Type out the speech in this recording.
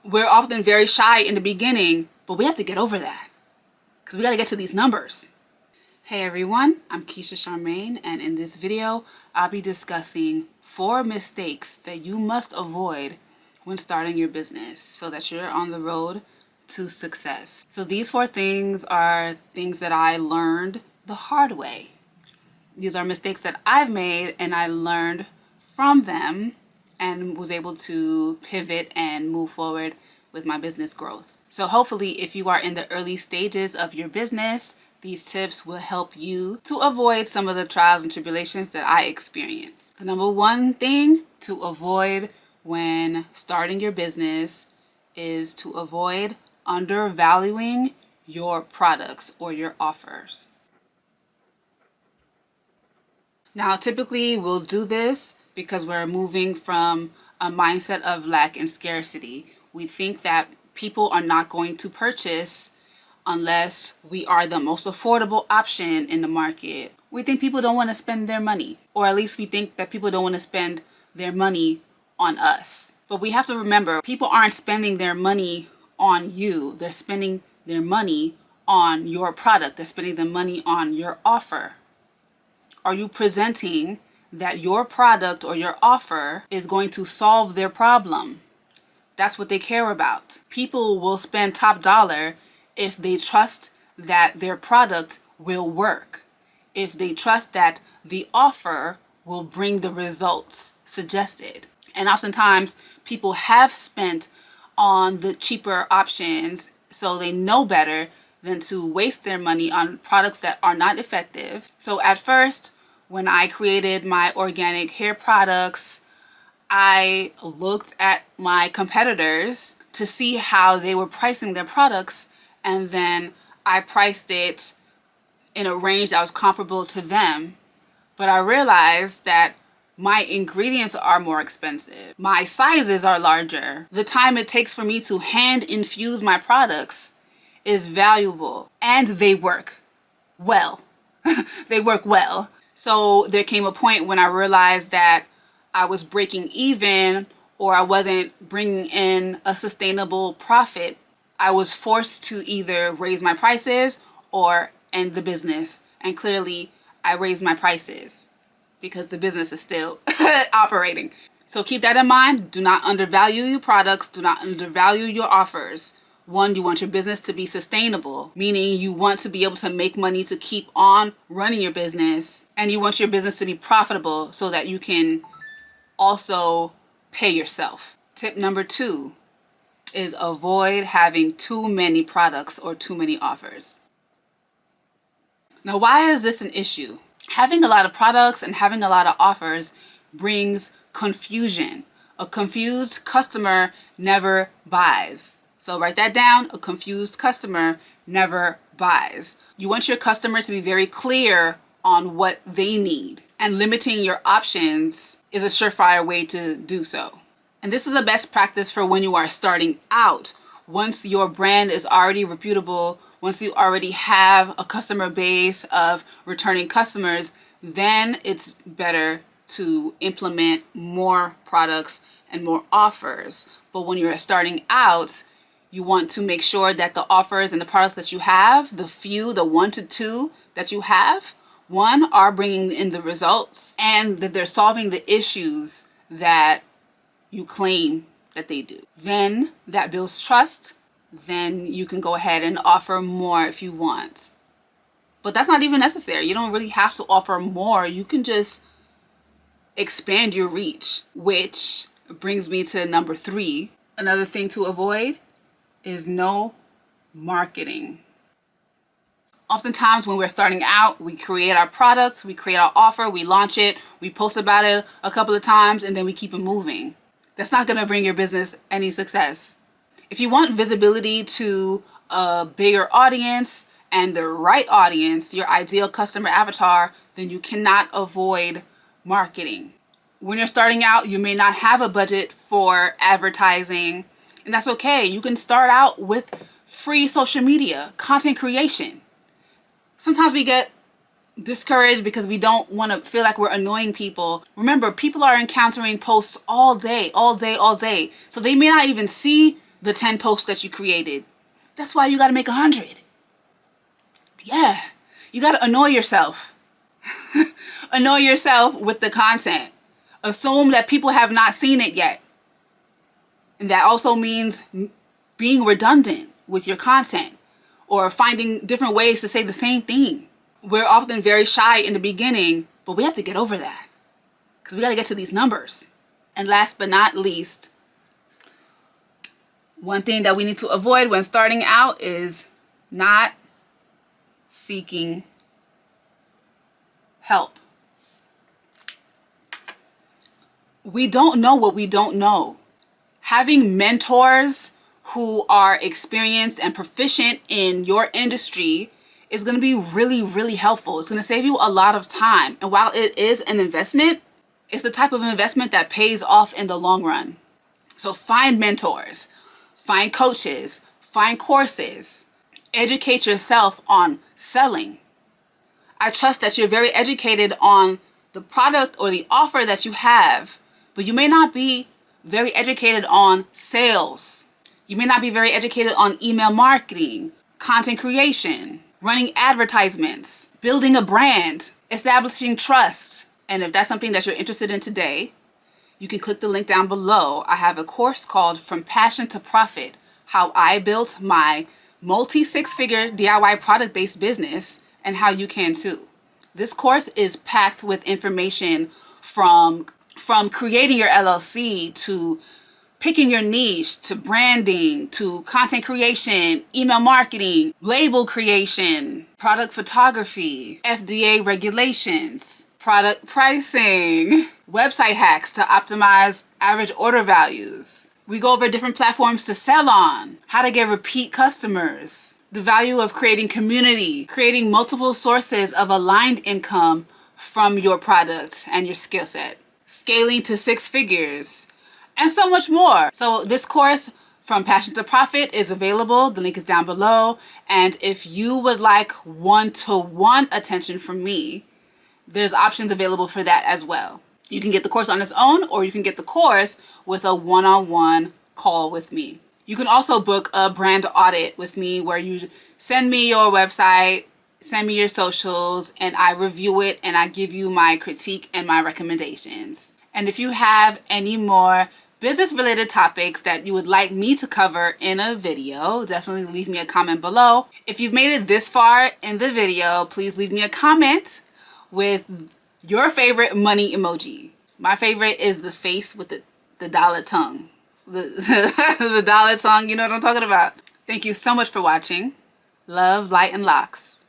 We're often very shy in the beginning, but we have to get over that because we got to get to these numbers. Hey everyone, I'm Keisha Charmaine, and in this video, I'll be discussing 4 mistakes that you must avoid when starting your business so that you're on the road to success. So these 4 things are things that I learned the hard way. These are mistakes that I've made and I learned from them and was able to pivot and move forward with my business growth. So hopefully if you are in the early stages of your business, these tips will help you to avoid some of the trials and tribulations that I experienced. The number 1 thing to avoid when starting your business is to avoid undervaluing your products or your offers. Now, typically we'll do this because we're moving from a mindset of lack and scarcity. We think that people are not going to purchase unless we are the most affordable option in the market. We think people don't want to spend their money, or at least we think that people don't want to spend their money on us. But we have to remember, people aren't spending their money on you. They're spending their money on your product. They're spending the money on your offer. Are you presenting that your product or your offer is going to solve their problem? That's what they care about. People will spend top dollar if they trust that their product will work, if they trust that the offer will bring the results suggested. And oftentimes people have spent on the cheaper options, so they know better than to waste their money on products that are not effective. So at first, when I created my organic hair products, I looked at my competitors to see how they were pricing their products, and then I priced it in a range that was comparable to them. But I realized that my ingredients are more expensive. My sizes are larger. The time it takes for me to hand infuse my products is valuable, and they work well. They work well. So there came a point when I realized that I was breaking even, or I wasn't bringing in a sustainable profit. I was forced to either raise my prices or end the business. And clearly I raised my prices because the business is still operating. So keep that in mind. Do not undervalue your products. Do not undervalue your offers. 1, you want your business to be sustainable, meaning you want to be able to make money to keep on running your business. And you want your business to be profitable so that you can also pay yourself. Tip number 2 is avoid having too many products or too many offers. Now, why is this an issue? Having a lot of products and having a lot of offers brings confusion. A confused customer never buys. So write that down. A confused customer never buys. You want your customer to be very clear on what they need, and limiting your options is a surefire way to do so. And this is a best practice for when you are starting out. Once your brand is already reputable, once you already have a customer base of returning customers, then it's better to implement more products and more offers. But when you're starting out, you want to make sure that the offers and the products that you have, the 1 to 2 that you have, 1, are bringing in the results, and that they're solving the issues that you claim that they do. Then that builds trust. Then you can go ahead and offer more if you want. But that's not even necessary. You don't really have to offer more. You can just expand your reach, which brings me to number 3. Another thing to avoid is no marketing. Oftentimes when we're starting out, we create our products, we create our offer, we launch it, we post about it a couple of times, and then we keep it moving. That's not going to bring your business any success. If you want visibility to a bigger audience and the right audience, your ideal customer avatar, then you cannot avoid marketing. When you're starting out, you may not have a budget for advertising, and that's okay. You can start out with free social media, content creation. Sometimes we get discouraged because we don't want to feel like we're annoying people. Remember, people are encountering posts all day. So they may not even see the 10 posts that you created. That's why you got to make 100. Yeah, you got to annoy yourself. Annoy yourself with the content. Assume that people have not seen it yet. And that also means being redundant with your content or finding different ways to say the same thing. We're often very shy in the beginning, but we have to get over that because we got to get to these numbers. And last but not least, one thing that we need to avoid when starting out is not seeking help. We don't know what we don't know. Having mentors who are experienced and proficient in your industry is going to be really, really helpful. It's going to save you a lot of time. And while it is an investment, it's the type of investment that pays off in the long run. So find mentors, find coaches, find courses, educate yourself on selling. I trust that you're very educated on the product or the offer that you have, but you may not be very educated on sales. You may not be very educated on email marketing, content creation, running advertisements, building a brand, establishing trust. And if that's something that you're interested in today, you can click the link down below. I have a course called From Passion to Profit, how I built my multi-six-figure DIY product-based business and how you can too. This course is packed with information from creating your LLC to picking your niche, to branding, to content creation, email marketing, label creation, product photography, FDA regulations, product pricing, website hacks to optimize average order values. We go over different platforms to sell on, how to get repeat customers, the value of creating community, creating multiple sources of aligned income from your product and your skill set, scaling to 6 figures, and so much more. So this course, From Passion to Profit, is available. The link is down below. And if you would like one-to-one attention from me, there's options available for that as well. You can get the course on its own, or you can get the course with a one-on-one call with me. You can also book a brand audit with me where you send me your website, send me your socials, and I review it and I give you my critique and my recommendations. And if you have any more business-related topics that you would like me to cover in a video, definitely leave me a comment below. If you've made it this far in the video, please leave me a comment with your favorite money emoji. My favorite is the face with the dollar tongue. The dollar tongue, you know what I'm talking about. Thank you so much for watching. Love, light, and locks.